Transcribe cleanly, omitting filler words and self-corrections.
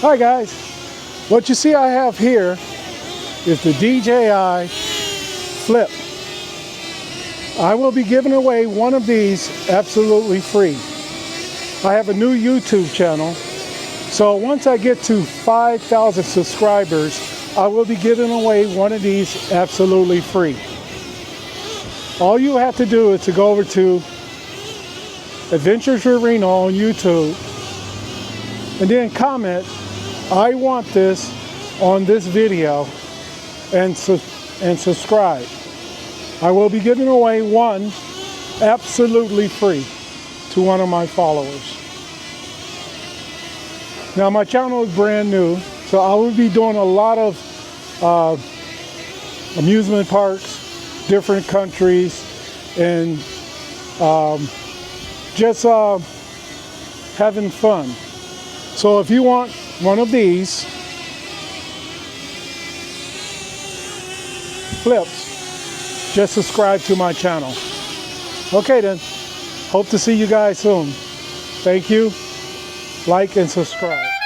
Hi guys, what you see I have here is the DJI Flip. I will be giving away one of these absolutely free. I have a new YouTube channel, so once I get to 5,000 subscribers, I will be giving away one of these absolutely free. All you have to do is to go over to Adventures with Reno on YouTube and then comment, I want this on this video, and subscribe. I will be giving away one absolutely free to one of my followers. Now my channel is brand new, so I will be doing a lot of amusement parks, different countries, and just having fun. So if you want one of these flips, just subscribe to my channel. Okay then, hope to see you guys soon. Thank you, like and subscribe.